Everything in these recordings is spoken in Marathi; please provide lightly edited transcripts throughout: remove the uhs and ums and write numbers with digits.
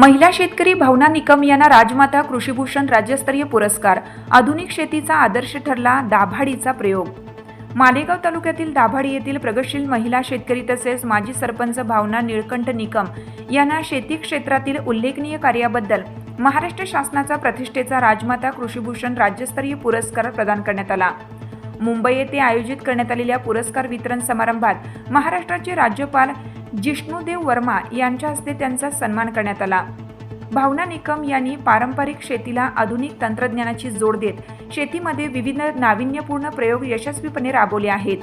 महिला शेतकरी भावना निकम यांना राजमाता कृषीभूषण राज्यस्तरीय पुरस्कार। आधुनिक शेतीचा आदर्श ठरला दाभाडीचा प्रयोग। मालेगाव तालुक्यातील दाभाडी येथील प्रगतशील महिला शेतकरी तसेच माजी सरपंच भावना निळकंठ निकम यांना शेती क्षेत्रातील उल्लेखनीय कार्याबद्दल महाराष्ट्र शासनाचा प्रतिष्ठेचा राजमाता कृषीभूषण राज्यस्तरीय पुरस्कार प्रदान करण्यात आला। मुंबई येथे आयोजित करण्यात आलेल्या पुरस्कार वितरण समारंभात महाराष्ट्राचे राज्यपाल जिष्णुदेव वर्मा यांच्या हस्ते त्यांचा सन्मान करण्यात आला। भावना निकम यांनी पारंपरिक शेतीला आधुनिक तंत्रज्ञानाची जोड देत शेतीमध्ये विविध नाविन्यपूर्ण प्रयोग यशस्वीपणे राबवले आहेत।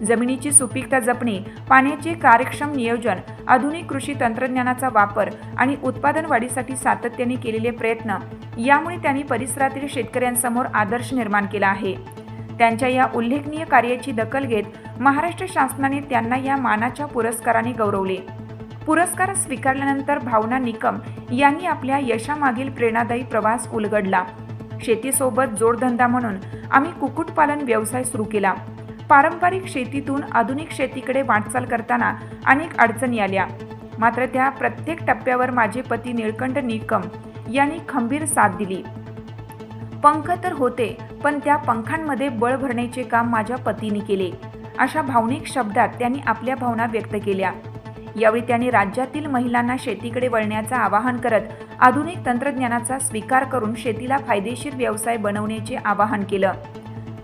जमिनीची सुपीकता जपणे, पाण्याचे कार्यक्षम नियोजन, आधुनिक कृषी तंत्रज्ञानाचा वापर आणि उत्पादन वाढीसाठी सातत्याने केलेले प्रयत्न यामुळे त्यांनी परिसरातील शेतकऱ्यांसमोर आदर्श निर्माण केला आहे। त्यांच्या या उल्लेखनीय कार्याची दखल घेत महाराष्ट्र शासनाने त्यांना या मानाच्या पुरस्काराने गौरवले। पुरस्कार स्वीकारल्यानंतर भावना निकम यांनी आपल्या यशामागील प्रेरणादायी प्रवास उलगडला। शेतीसोबत जोडधंदा म्हणून आम्ही कुक्कुटपालन व्यवसाय सुरू केला। पारंपरिक शेतीतून आधुनिक शेतीकडे वाटचाल करताना अनेक अडचणी आल्या, मात्र त्या प्रत्येक टप्प्यावर माझे पती निळकंठ निकम यांनी खंबीर साथ दिली। पंख तर होते, पण त्या पंखांमध्ये बळ भरण्याचे काम माझ्या पतीने केले, अशा भावनिक शब्दात त्यांनी आपल्या भावना व्यक्त केल्या। यावेळी त्यांनी राज्यातील महिलांना शेतीकडे वळण्याचं आवाहन करत आधुनिक तंत्रज्ञानाचा स्वीकार करून शेतीला फायदेशीर व्यवसाय बनवण्याचे आवाहन केलं।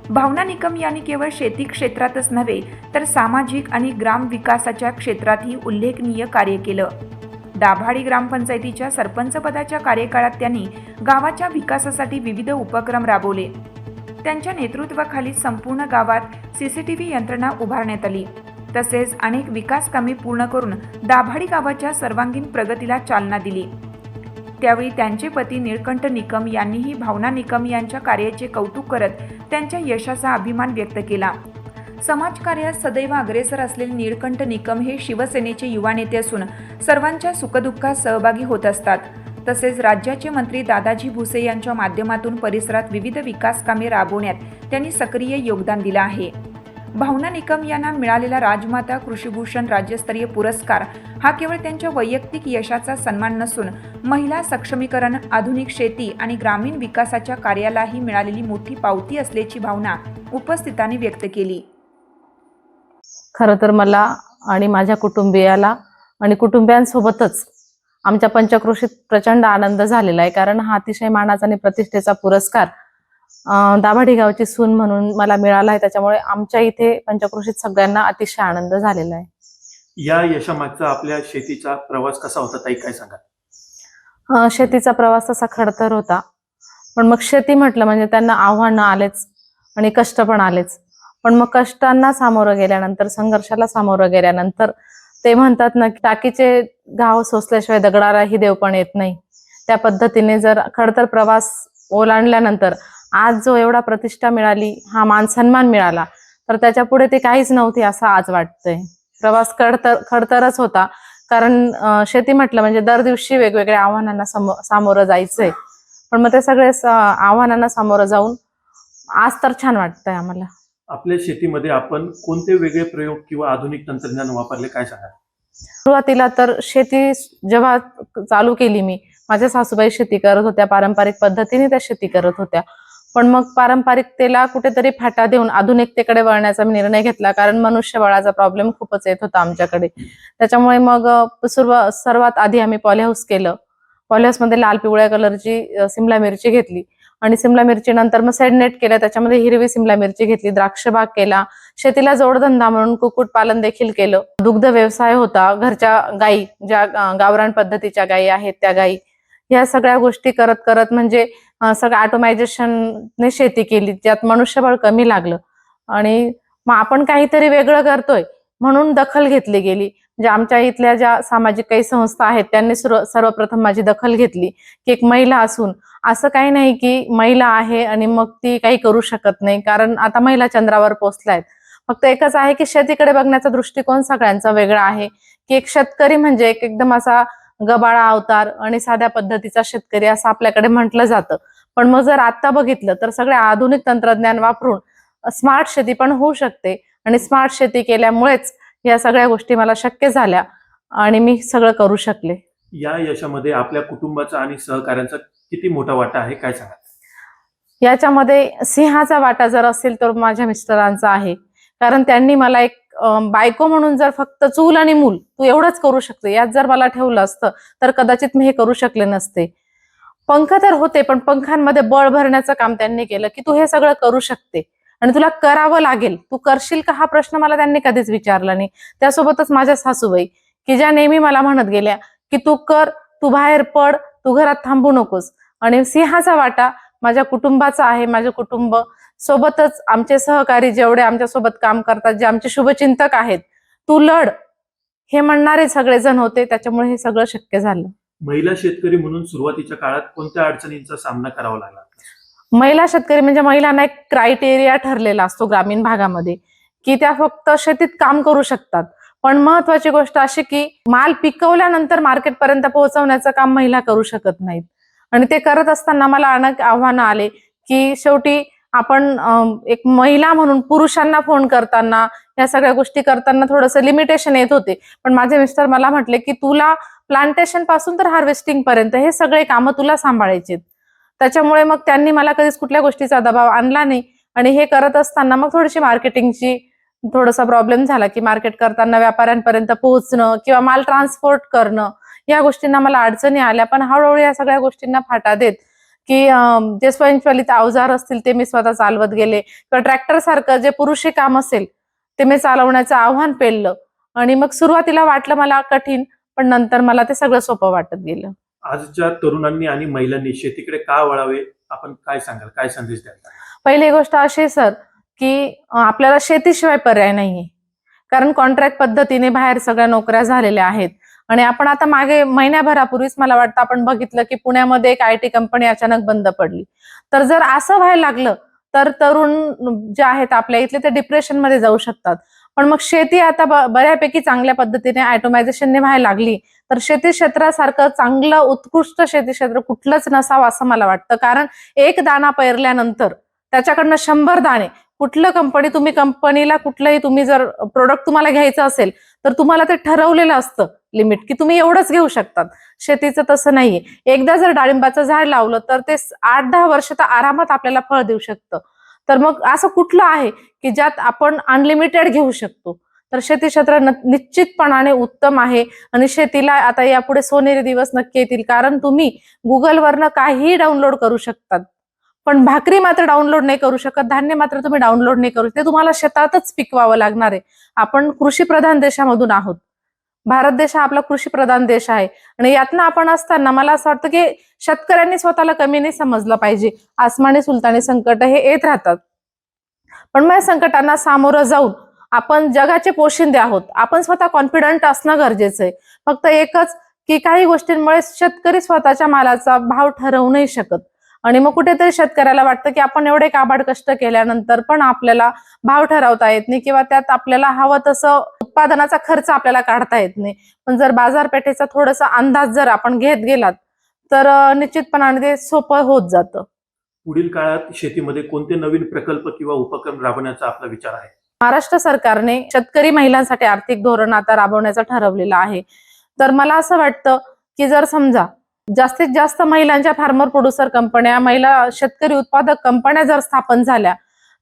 भावना निकम यांनी केवळ शेती क्षेत्रातच नव्हे तर सामाजिक आणि ग्राम विकासाच्या क्षेत्रातही उल्लेखनीय कार्य केलं। दाभाडी ग्रामपंचायतीच्या सरपंचपदाच्या कार्यकाळात त्यांनी गावाच्या विकासासाठी विविध उपक्रम राबवले। त्यांच्या नेतृत्वाखाली संपूर्ण गावात सीसीटीव्ही यंत्रणा उभारण्यात आली, तसेच अनेक विकास कामे पूर्ण करून दाभाडी गावाच्या सर्वांगीण प्रगतीला चालना दिली। त्यावेळी त्यांचे पती निळकंठ निकम यांनीही भावना निकम यांच्या कार्याचे कौतुक करत त्यांच्या यशाचा अभिमान व्यक्त केला। समाजकार्यात सदैव अग्रेसर असलेले निळकंठ निकम हे शिवसेनेचे युवा नेते असून सर्वांच्या सुखदुःखात सहभागी होत असतात। तसेच राज्याचे मंत्री दादाजी भुसे यांच्या माध्यमातून परिसरात विविध विकास कामे राबवण्यात त्यांनी सक्रिय योगदान दिलं आहे। भावना निकम यांना मिळालेला राजमाता कृषीभूषण राज्यस्तरीय पुरस्कार हा केवळ त्यांच्या वैयक्तिक यशाचा सन्मान नसून महिला सक्षमीकरण, आधुनिक शेती आणि ग्रामीण विकासाच्या कार्यालाही मिळालेली मोठी पावती असल्याची भावना उपस्थितांनी व्यक्त केली। खरं तर मला आणि माझ्या कुटुंबियाला आणि कुटुंबियांसोबतच आमच्या पंचक्रोशीत प्रचंड आनंद झालेला आहे, कारण हा अतिशय मानाचा आणि प्रतिष्ठेचा पुरस्कार दाभाडी गावची सून म्हणून मला मिळाला आहे। त्याच्यामुळे आमच्या इथे पंचक्रोशीत सगळ्यांना अतिशय आनंद झालेला आहे। या यशामागचा आपल्या शेतीचा प्रवास कसा होता ताई, काय सांगा? शेतीचा प्रवास तसा खडतर होता, पण मग शेती म्हटलं म्हणजे त्यांना आव्हानं आलेच आणि कष्ट पण आलेच। पण मग कष्टांना सामोरं गेल्यानंतर, संघर्षाला सामोरं गेल्यानंतर ते म्हणतात ना की टाकीचे घाव सोसल्याशिवाय दगडालाही देव पण येत नाही, त्या पद्धतीने जर खडतर प्रवास ओलांडल्यानंतर आज जो एवढा प्रतिष्ठा मिळाली, हा मान सन्मान मिळाला, तर त्याच्या पुढे ते काहीच नव्हते असं आज वाटतंय। प्रवास खडतरच होता, कारण शेती म्हटलं म्हणजे दर दिवशी वेगवेगळ्या आव्हानांना सामोरं जायचंय। पण मग ते सगळे आव्हानांना सामोरं जाऊन आज तर छान वाटतंय आम्हाला। आपल्या शेतीमध्ये आपण कोणते वेगळे प्रयोग किंवा आधुनिक तंत्रज्ञान वापरले, काय सांगा? सुरुवातीला तर शेती जेव्हा चालू केली मी, माझ्या सासूबाई शेती करत होत्या, पारंपरिक पद्धतीने त्या शेती करत होत्या। पण मग पारंपरिकतेला कुठेतरी फाटा देऊन आधुनिकतेकडे वळण्याचा निर्णय घेतला, कारण मनुष्यबळाचा प्रॉब्लेम खूपच येत होता आमच्याकडे। त्याच्यामुळे मग सर्वात आधी आम्ही पॉलीहाऊस केलं। पॉलीहाऊसमध्ये लाल पिवळ्या कलरची सिमला मिरची घेतली आणि सिमला मिरची नंतर मग सेडनेट केलं, त्याच्यामध्ये हिरवी सिमला मिरची घेतली, द्राक्ष बाग केला, शेतीला जोडधंदा म्हणून कुक्कुटपालन देखील केलं। दुग्ध व्यवसाय होता, घरच्या गायी ज्या गावरान पद्धतीच्या गायी आहेत त्या गायी, ह्या सगळ्या गोष्टी करत करत म्हणजे सगळं ऑटोमायझेशनने शेती केली, ज्यात मनुष्यबळ कमी लागलं। आणि मग आपण काहीतरी वेगळं करतोय म्हणून दखल घेतली गेली। म्हणजे आमच्या इथल्या ज्या सामाजिक काही संस्था आहेत त्यांनी सर्वप्रथम माझी दखल घेतली की एक महिला असून असं काही नाही की महिला आहे आणि मग ती काही करू शकत नाही, कारण आता महिला चंद्रावर पोहोचल्यात। फक्त एकच आहे की शेतीकडे बघण्याचा दृष्टिकोन सगळ्यांचा वेगळा आहे, की एक शेतकरी म्हणजे एकदम असा गबाळा अवतार आणि साध्या पद्धतीचा शेतकरी असं आपल्याकडे म्हटलं जातं। पण मग जर आता बघितलं तर सगळे आधुनिक तंत्रज्ञान वापरून स्मार्ट शेती पण होऊ शकते, आणि स्मार्ट शेती केल्यामुळेच या सगळ्या गोष्टी मला शक्य झाल्या आणि मी सगळं करू शकले। या यशामध्ये आपल्या कुटुंबाचा आणि सहकाऱ्यांचा किती मोठा वाटा आहे, काय सांगा? याच्यामध्ये सिंहाचा वाटा जर असेल तर माझ्या मिस्टरांचा आहे. कारण त्यांनी मला एक बायको म्हणून जर फक्त चूल आणि मूल तू एवढंच करू शकते यात जर मला ठेवलं असतं तर कदाचित मी हे करू शकले नसते. पंख तर होते पण पंखांमध्ये बळ भरण्याचं काम त्यांनी केलं की तू हे सगळं करू शकते आणि तुला करावं लागेल, तू करशील का हा प्रश्न मला त्यांनी कधीच विचारला नाही. त्यासोबतच माझ्या सासूबाई की ज्या नेहमी मला म्हणत गेल्या की तू कर, तू बाहेर पड, तू घरात थांबू नकोस. आणि सिंहाचा वाटा माझ्या कुटुंबाचा आहे. माझे कुटुंब सोबतच आमचे सहकारी जेवढे आमच्या सोबत काम करतात, जे आमचे शुभचिंतक आहेत, तू लढ हे म्हणणारे सगळेजण होते. त्याच्यामुळे हे सगळं शक्य झालं. महिला शेतकरी म्हणून सुरुवातीच्या काळात कोणत्या अडचणींचा सामना करावा लागला? महिला शेतकरी म्हणजे महिलांना एक क्रायटेरिया ठरलेला असतो ग्रामीण भागामध्ये की त्या फक्त शेतीत काम करू शकतात. पण महत्वाची गोष्ट अशी की माल पिकवल्यानंतर मार्केटपर्यंत पोहोचवण्याचं काम महिला करू शकत नाहीत. आणि ते करत असताना मला अनेक आव्हानं आले की शेवटी आपण एक महिला म्हणून पुरुषांना फोन करताना या सगळ्या गोष्टी करताना थोडंसं लिमिटेशन येत होते. पण माझे मिस्टर मला म्हटले की तुला प्लांटेशन पासून तर हार्वेस्टिंग पर्यंत हे सगळे कामं तुला सांभाळायचे. त्याच्यामुळे मग त्यांनी मला कधीच कुठल्या गोष्टीचा दबाव आणला नाही. आणि हे करत असताना मग थोडीशी मार्केटिंगची थोडासा प्रॉब्लेम झाला की मार्केट करताना व्यापाऱ्यांपर्यंत पोहोचणं किंवा माल ट्रान्सपोर्ट करणं या गोष्टींना मला अडचणी आल्या. पण हळूहळू या सगळ्या गोष्टींना फाटा देत की जे स्वयंचलित अवजार असतील ते मी स्वतः चालवत गेले किंवा ट्रॅक्टर सारखं जे पुरुषी काम असेल ते मी चालवण्याचं आव्हान पेललं. आणि मग सुरुवातीला वाटलं मला कठीण, पण नंतर मला ते सगळं सोपं वाटत गेलं. आजच्या तरुणांनी आणि महिलांनी शेतीकडे का वळावे, आपण काय सांगाल, काय संदेश द्याल? पहिली गोष्ट अशी सर की आपल्याला शेतीशिवाय पर्याय नाहीये. कारण कॉन्ट्रॅक्ट पद्धतीने बाहेर सगळ्या नोकऱ्या झालेल्या आहेत. आणि आपण आता मागे महिन्याभरापूर्वीच मला वाटतं आपण बघितलं की पुण्यामध्ये एक IT कंपनी अचानक बंद पडली. तर जर असं व्हायला लागलं तर तरुण जे आहेत आपल्या इथले ते डिप्रेशनमध्ये जाऊ शकतात. पण मग शेती आता बऱ्यापैकी चांगल्या पद्धतीने ऑटोमायझेशनने व्हायला लागली तर शेती क्षेत्रासारखं चांगलं उत्कृष्ट शेती क्षेत्र कुठलंच नसावं असं मला वाटतं. कारण एक दाणा पेरल्यानंतर त्याच्याकडनं 100 दाणे कुठलं कंपनीला कुठलंही तुम्ही जर प्रोडक्ट तुम्हाला घ्यायचं असेल तर तुम्हाला ते ठरवलेलं असतं लिमिट की तुम्ही एवढंच घेऊ शकतात. शेतीचं तसं नाहीये. एकदा जर डाळिंबाचं झाड लावलं तर ते 8-10 वर्ष तर आरामात आपल्याला फळ देऊ शकतं. तर मग असं कुठलं आहे की ज्यात आपण अनलिमिटेड घेऊ शकतो? तर शेती क्षेत्र निश्चितपणाने उत्तम आहे. आणि शेतीला आता यापुढे सोनेरी दिवस नक्की येतील. कारण तुम्ही गुगलवरनं काहीही डाउनलोड करू शकतात, पण भाकरी मात्र डाउनलोड नाही करू शकत, धान्य मात्र तुम्ही डाउनलोड नाही करू शकत. ते तुम्हाला शेतातच पिकवावं लागणार आहे. आपण कृषीप्रधान देशामधून आहोत. भारत देश हा आपला कृषीप्रधान देश आहे. आणि यातनं आपण असताना मला असं वाटतं की शेतकऱ्यांनी स्वतःला कमी नाही समजलं पाहिजे. आसमानी सुलतानी संकट हे येत राहतात, पण मग या संकटांना सामोरं जाऊन आपण जगाचे पोशिंदे आहोत. आपण स्वतः कॉन्फिडंट असणं गरजेचं आहे. फक्त एकच की काही गोष्टींमुळे शेतकरी स्वतःच्या मालाचा भाव ठरवू नाही शकत. आणि मग कुठेतरी शेतकऱ्याला वाटतं की आपण एवढे काबाड कष्ट केल्यानंतर पण आपल्याला भाव ठरवता येत नाही किंवा त्यात आपल्याला हवं तसं उत्पादनाचा खर्च आपल्याला काढता येत नाही. पण जर बाजारपेठेचा थोडासा अंदाज जर आपण घेत गेलात तर निश्चितपणाने ते सोपं होत जातं. पुढील काळात शेतीमध्ये कोणते नवीन प्रकल्प किंवा उपक्रम राबवण्याचा आपला विचार आहे? महाराष्ट्र सरकारने शेतकरी महिलांसाठी आर्थिक धोरण आता राबवण्याचं ठरवलेलं आहे. तर मला असं वाटतं की जर समजा जास्तीत जास्त महिलांच्या फार्मर प्रोड्युसर कंपन्या, महिला शेतकरी उत्पादक कंपन्या जर स्थापन झाल्या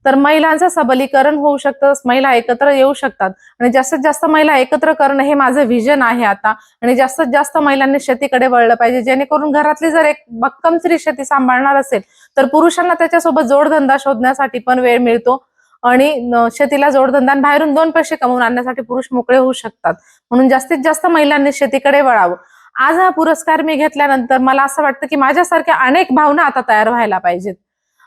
तर महिलांचं सबलीकरण होऊ शकतं, महिला एकत्र येऊ शकतात. आणि जास्तीत जास्त महिला एकत्र करणं हे माझं व्हिजन आहे आता. आणि जास्तीत जास्त महिलांनी शेतीकडे वळलं पाहिजे, जेणेकरून घरातली जर एक भक्कम स्त्री शेती सांभाळणार असेल तर पुरुषांना त्याच्यासोबत जोडधंदा शोधण्यासाठी पण वेळ मिळतो. आणि शेतीला जोडधंदा बाहेरून 2 पैसे कमवून आणण्यासाठी पुरुष मोकळे होऊ शकतात. म्हणून जास्तीत जास्त महिलांनी शेतीकडे वळावं. आज हा पुरस्कार मी घेतल्यानंतर मला असं वाटतं की माझ्यासारख्या अनेक भावना आता तयार व्हायला पाहिजेत.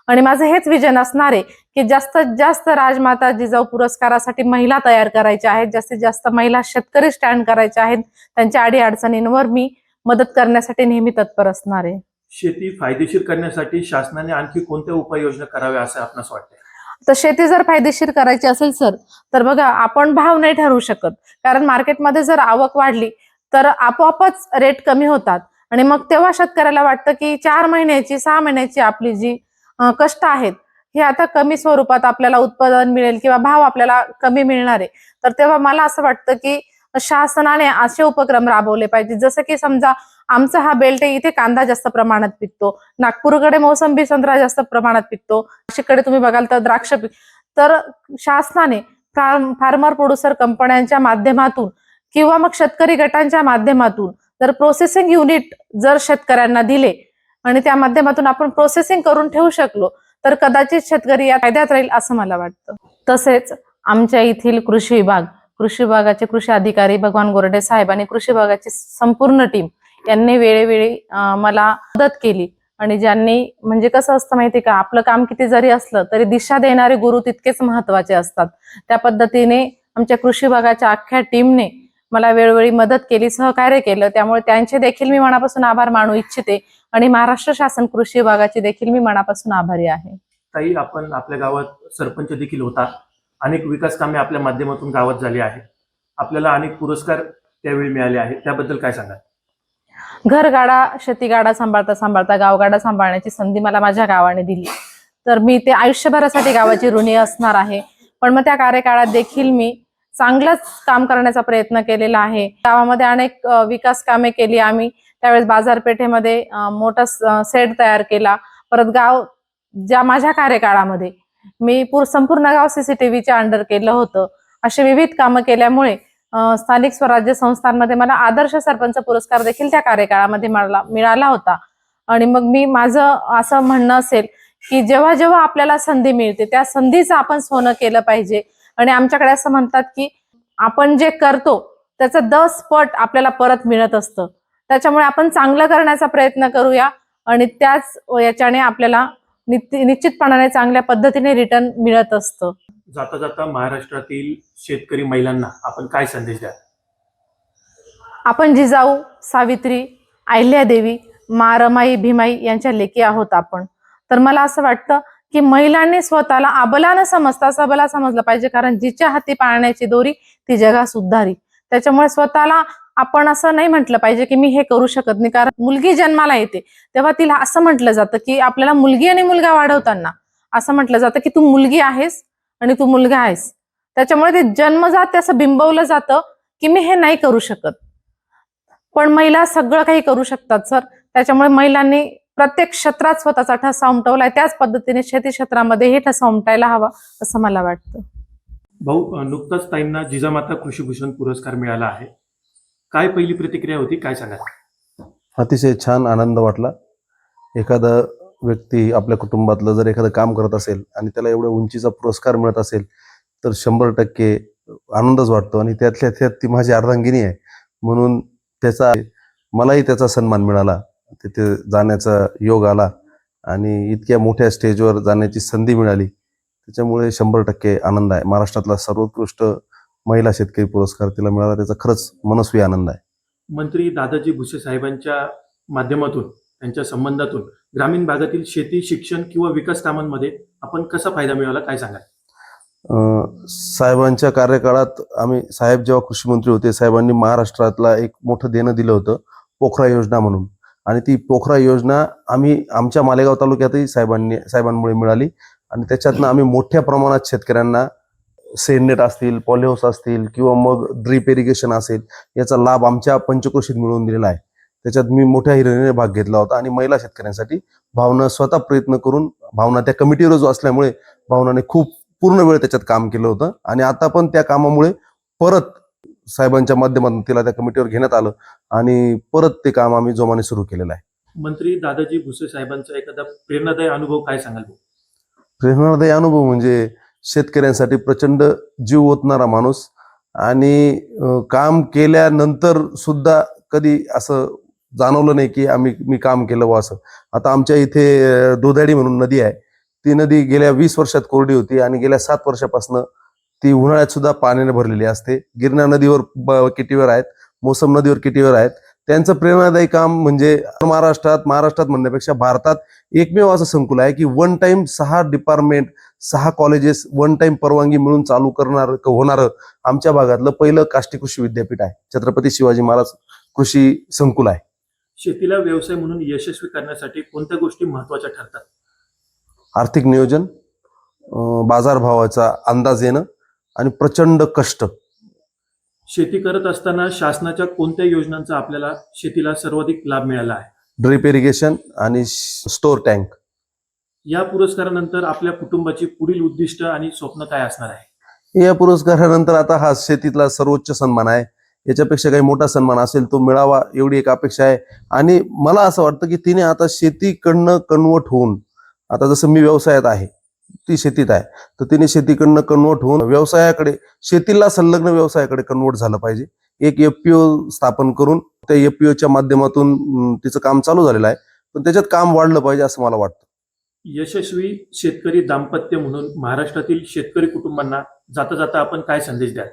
आणि माझं हेच विजन असणार आहे की जास्तीत जास्त राजमाता जिजाऊ पुरस्कारासाठी महिला तयार करायच्या आहेत. जास्तीत जास्त महिला शेतकरी स्टँड करायच्या आहेत. त्यांच्या अडीअडचणींवर मी मदत करण्यासाठी नेहमी तत्पर असणार आहे. शेती फायदेशीर करण्यासाठी शासनाने आणखी कोणत्या उपाययोजना कराव्या असं आपणास वाटतंय? तर शेती जर फायदेशीर करायची असेल सर तर बघा आपण भाव नाही ठरवू शकत. कारण मार्केटमध्ये जर आवक वाढली तर आपोआपच रेट कमी होतात. आणि मग तेव्हा शेतकऱ्याला वाटतं की 4 महिन्याची 6 महिन्याची आपली जी कष्ट आहेत हे आता कमी स्वरूपात आपल्याला उत्पादन मिळेल किंवा भाव आपल्याला कमी मिळणार आहे. तर तेव्हा मला असं वाटतं की शासनाने असे उपक्रम राबवले पाहिजे, जसं की समजा आमचा हा बेल्ट आहे, इथे कांदा जास्त प्रमाणात पिकतो, नागपूरकडे मोसंबी संत्रा जास्त प्रमाणात पिकतो, नाशिककडे तुम्ही बघाल तर द्राक्ष तर शासनाने फार्मर प्रोड्युसर कंपन्यांच्या माध्यमातून किंवा मग शेतकरी गटांच्या माध्यमातून जर प्रोसेसिंग युनिट जर शेतकऱ्यांना दिले आणि त्या माध्यमातून आपण प्रोसेसिंग करून ठेवू शकलो तर कदाचित शेतकरी या फायद्यात राहील असं मला वाटतं. तसेच आमच्या येथील कृषी विभागाचे कृषी अधिकारी भगवान गोरडे साहेब आणि कृषी विभागाची संपूर्ण टीम यांनी वेळोवेळी मला मदत केली आणि ज्यांनी म्हणजे कसं असतं माहिती का, आपलं काम किती जरी असलं तरी दिशा देणारे गुरु तितकेच महत्वाचे असतात. त्या पद्धतीने आमच्या कृषी विभागाच्या अख्ख्या टीमने मला वेळोवेळी मदत केली, सहकार्य केलं, त्यामुळे त्यांचे देखील मी मनापासून आभार मानू इच्छिते आणि महाराष्ट्र शासन कृषी विभागाचे देखील मी मनापासून आभारी आहे. ताई, आपण आपल्या गावात सरपंच देखील होता, अनेक विकास कामे आपल्या माध्यमातून गावात झाली आहेत, आपल्याला अनेक पुरस्कार त्यावेळी मिळाले आहेत, त्याबद्दल काय सांगाल? घरगाडा शेतीगाडा सांभाळता सांभाळता गावगाडा सांभाळण्याची संधी मला माझ्या गावाने दिली, तर मी ते आयुष्यभरासाठी गावाची ऋणी असणार आहे. पण मग त्या कार्यकाळात देखील मी चांगलंच काम करण्याचा प्रयत्न केलेला आहे. गावामध्ये अनेक विकास कामे केली आम्ही. त्यावेळेस बाजारपेठेमध्ये मोठा सेट तयार केला. परत गाव ज्या माझ्या कार्यकाळामध्ये मी संपूर्ण गाव सीसीटीव्हीच्या अंडर केलं होतं. अशी विविध कामं केल्यामुळे स्थानिक स्वराज्य संस्थांमध्ये मला आदर्श सरपंच पुरस्कार देखील त्या कार्यकाळामध्ये मला मिळाला होता. आणि मग मी माझं असं म्हणणं असेल की जेव्हा जेव्हा आपल्याला संधी मिळते त्या संधीचं आपण सोनं केलं पाहिजे. आणि आमच्याकडे असं म्हणतात की आपण जे करतो त्याचं 10 पट आपल्याला परत मिळत असतं. त्याच्यामुळे आपण चांगलं करण्याचा प्रयत्न करूया आणि त्याच याच्याने आपल्याला निश्चितपणाने चांगल्या पद्धतीने रिटर्न मिळत असतं. जाता जाता महाराष्ट्रातील शेतकरी महिलांना आपण काय संदेश द्याल? आपण जिजाऊ, सावित्री, अहिल्यादेवी, मा रमाई, भीमाई यांच्या लेकी आहोत आपण. तर मला असं वाटतं की महिलांनी स्वतःला अबला न समजता सबला समजलं पाहिजे, कारण जिच्या हाती पाळण्याची दोरी ती जगास उद्धारी. त्याच्यामुळे स्वतःला आपण असं नाही म्हटलं पाहिजे की मी हे करू शकत नाही, कारण मुलगी जन्माला येते तेव्हा तिला असं म्हटलं जातं की आपल्याला मुलगी आणि मुलगा वाढवताना असं म्हटलं जातं की तू मुलगी आहेस आणि तू मुलगा आहेस. त्याच्यामुळे ते जन्मजात असं बिंबवलं जातं की मी हे नाही करू शकत. पण महिला सगळं काही करू शकतात सर. त्याच्यामुळे महिलांनी प्रत्येक क्षेत्रात स्वतःचा ठसा उमटवलाय, त्याच पद्धतीने शेती क्षेत्रामध्ये हे ठसा उमटायला हवा असं मला वाटतं. भाऊ, नुकताच ताईंना जिजामाता कृषीभूषण पुरस्कार मिळाला आहे, काय पहिली प्रतिक्रिया होती, काय सांगाल? अतिशय छान आनंद वाटला. एखादा व्यक्ती आपल्या कुटुंबातलं जर एखादं काम करत असेल आणि त्याला एवढ्या उंचीचा पुरस्कार मिळत असेल तर 100% आनंदच वाटतो. आणि त्यातल्या त्यात ती माझी अर्धांगिनी आहे म्हणून मलाही त्याचा सन्मान मिळाला, तिथे जाण्याचा योग आला आणि इतक्या मोठ्या स्टेजवर जाण्याची संधी मिळाली. त्याच्यामुळे 100% आनंद आहे. महाराष्ट्रातला सर्वोत्कृष्ट महिला शेतकरी पुरस्कार तिला मिळाला, त्याचा खरंच मनस्वी आनंद आहे. मंत्री दादाजी भुसे साहेबांच्या माध्यमातून, त्यांच्या संबंधातून ग्रामीण भागातील शेती, शिक्षण किंवा विकास कामांमध्ये आपण कसा फायदा मिळाला, काय सांगाल? साहेबांच्या कार्यकाळात साहेब जेव्हा कृषी मंत्री होते, साहेबांनी महाराष्ट्रातला एक मोठं देणं दिलं होतं, पोखरा योजना म्हणून. आणि ती पोखरा योजना आमच्या मालेगाव तालुक्यातही साहेबांमुळे मिळाली. आणि त्याच्यातनं आम्ही मोठ्या प्रमाणात शेतकऱ्यांना सेंडनेट असतील, पॉलिहाऊस असतील किंवा मग ड्रीप इरिगेशन असेल, याचा लाभ आमच्या पंचक्रोशीत मिळवून दिलेला आहे. त्याच्यात मी मोठ्या हिरिरीने भाग घेतला होता. आणि महिला शेतकऱ्यांसाठी भावना स्वतः प्रयत्न करून, भावना त्या कमिटीवर जो असल्यामुळे भावनाने खूप पूर्ण वेळ त्याच्यात काम केलं होतं. आणि आता पण त्या कामामुळे परत साहेबांच्या माध्यमातून तिला त्या कमिटीवर घेण्यात आलं आणि परत ते काम आम्ही जोमाने सुरू केलेलं आहे. मंत्री दादाजी भुसे साहेबांचा एखादा प्रेरणादायी अनुभव काय सांगाल? प्रेरणादायी अनुभव म्हणजे शेतकऱ्यांसाठी प्रचंड जीव ओतणारा माणूस. आणि काम केल्यानंतर सुद्धा कधी असं जाणवलं नाही की मी काम केलं व असं. आता आमच्या इथे दोधाडी म्हणून नदी आहे, ती नदी गेल्या 20 वर्षात कोरडी होती आणि गेल्या 7 वर्षापासून ती उन्हाळ्यात सुद्धा पाण्याने भरलेली असते. गिरणा नदीवर किटीवर आहेत, मोसम नदीवर किटीवर आहेत. त्यांचं प्रेरणादायी काम म्हणजे महाराष्ट्रात म्हणण्यापेक्षा भारतात एकमेव असं संकुल आहे की one time 6 department, 6 colleges one time परवानगी मिळून चालू होणारं आमच्या भागातलं पहिलं काष्टी कृषी विद्यापीठ आहे. छत्रपती शिवाजी महाराज कृषी संकुल आहे. शेतीला व्यवसाय म्हणून यशस्वी करण्यासाठी कोणत्या गोष्टी महत्वाच्या ठरतात? आर्थिक नियोजन, बाजारभावाचा अंदाज येणं आणि प्रचंड कष्ट. शेती करत असताना शासनाच्या कोणत्या योजनांचा आपल्याला शेतीला सर्वाधिक लाभ मिळाला आहे? ड्रिप इरिगेशन आणि स्टोर टँक. या पुरस्कारानंतर आपल्या कुटुंबाची पुढील उद्दिष्ट आणि स्वप्न काय असणार आहे? या पुरस्कारानंतर आता हा शेतीतला सर्वोच्च सन्मान आहे. याच्यापेक्षा काही मोठा सन्मान असेल तो मिळावा एवढी एक अपेक्षा आहे. आणि मला असं वाटतं की तिने आता शेतीकडनं कन्वर्ट होऊन, आता जसं मी व्यवसायात आहे, ती शेतीत आहे, तर तिने शेतीकडनं कन्वर्ट होऊन व्यवसायाकडे, शेतीला संलग्न व्यवसायाकडे कन्वर्ट झालं पाहिजे. एक FPO स्थापन करून त्या FPOच्या माध्यमातून तिचं काम चालू झालेलं आहे, पण त्याच्यात काम वाढलं पाहिजे असं मला वाटतं. यशस्वी शेतकरी दाम्पत्य म्हणून महाराष्ट्रातील शेतकरी कुटुंबांना जाता जाता आपण काय संदेश द्याल?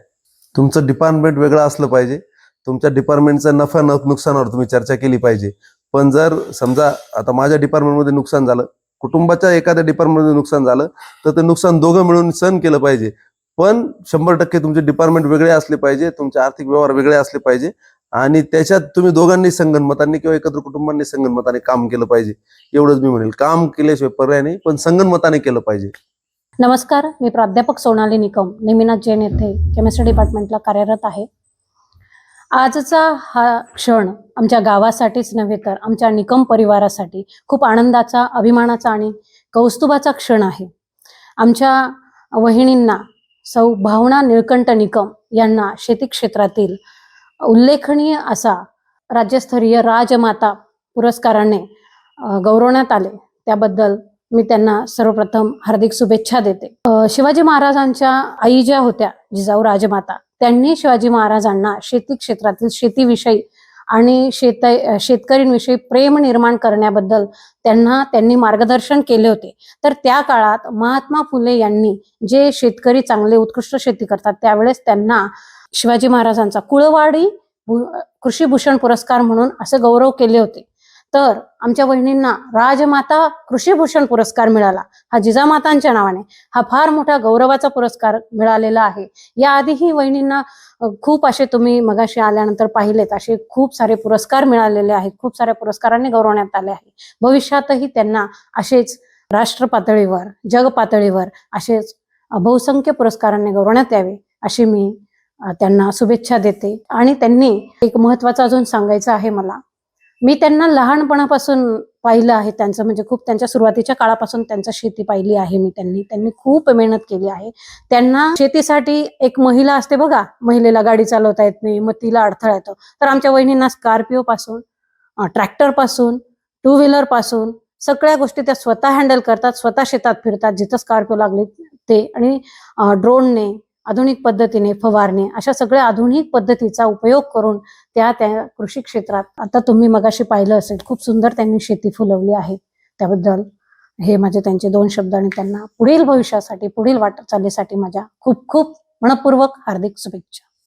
तुमचं डिपार्टमेंट वेगळं असलं पाहिजे. तुमच्या डिपार्टमेंटचा नफा नुकसानावर तुम्ही चर्चा केली पाहिजे. पण जर समजा आता माझ्या डिपार्टमेंटमध्ये नुकसान झालं, कुटुंबाच्या एखाद्या डिपार्टमेंटमध्ये नुकसान झालं, तर ते नुकसान दोघं मिळून सहन केलं पाहिजे. पण 100% तुमचे डिपार्टमेंट वेगळे असले पाहिजे, तुमचे आर्थिक व्यवहार वेगळे असले पाहिजे आणि त्याच्यात तुम्ही दोघांनी संगनमताने किंवा एकत्र कुटुंबांनी संगनमताने काम केलं पाहिजे. एवढंच मी म्हणेल. काम केल्याशिवाय पर्याय नाही, पण संगनमताने केलं पाहिजे. नमस्कार, मी प्राध्यापक सोनाली निकम, नेमिनाथ जैन येथे केमिस्ट्री डिपार्टमेंटला कार्यरत आहे. आजचा हा क्षण आमच्या गावासाठीच नव्हे तर आमच्या निकम परिवारासाठी खूप आनंदाचा, अभिमानाचा आणि कौस्तुभाचा क्षण आहे. आमच्या वहिनींना सौ भावना निळकंठ निकम यांना शेती क्षेत्रातील उल्लेखनीय असा राज्यस्तरीय राजमाता पुरस्काराने गौरवण्यात आले. त्याबद्दल मी त्यांना सर्वप्रथम हार्दिक शुभेच्छा देते. शिवाजी महाराजांच्या आई ज्या होत्या जिजाऊ राजमाता, त्यांनी शिवाजी महाराजांना शेती क्षेत्रातील शेतीविषयी आणि शेतकऱ्यांविषयी प्रेम निर्माण करण्याबद्दल त्यांनी मार्गदर्शन केले होते. तर त्या काळात महात्मा फुले यांनी जे शेतकरी चांगले उत्कृष्ट शेती करतात त्यावेळेस त्यांना शिवाजी महाराजांचा कुळवाडी कृषीभूषण पुरस्कार म्हणून असे गौरव केले होते. तर आमच्या वहिनींना राजमाता कृषीभूषण पुरस्कार मिळाला. हा जिजामातांच्या नावाने हा फार मोठा गौरवाचा पुरस्कार मिळालेला आहे. याआधीही वहिनींना खूप असे तुम्ही मगाशी आल्यानंतर पाहिलेत असे खूप सारे पुरस्कार मिळालेले आहेत. खूप साऱ्या पुरस्कारांनी गौरवण्यात आले आहे. भविष्यातही त्यांना असेच राष्ट्र पातळीवर, जग पातळीवर असेच बहुसंख्य पुरस्कारांनी गौरवण्यात यावे अशी मी त्यांना शुभेच्छा देते. आणि त्यांनी एक महत्वाचं अजून सांगायचं आहे मला. मी त्यांना लहानपणापासून पाहिलं आहे. त्यांचं म्हणजे खूप त्यांच्या सुरुवातीच्या काळापासून त्यांची शेती पाहिली आहे मी. त्यांनी खूप मेहनत केली आहे. त्यांना शेतीसाठी एक महिला असते बघा, महिलेला गाडी चालवता येत नाही, मग तिला अडथळा येतो. तर आमच्या वहिनींना स्कॉर्पिओ पासून, ट्रॅक्टर पासून, 2 व्हीलर पासून सगळ्या गोष्टी त्या स्वतः हँडल करतात, स्वतः शेतात फिरतात जिथं स्कॉर्पिओ लागले ते. आणि ड्रोनने, आधुनिक पद्धतीने फवारणे, अशा सगळ्या आधुनिक पद्धतीचा उपयोग करून त्या कृषी क्षेत्रात आता तुम्ही मगाशी पाहिलं असेल खूप सुंदर त्यांनी शेती फुलवली आहे. त्याबद्दल हे माझे त्यांचे 2 शब्द आणि त्यांना पुढील भविष्यासाठी, पुढील वाटचालीसाठी माझ्या खूप खूप मनपूर्वक हार्दिक शुभेच्छा.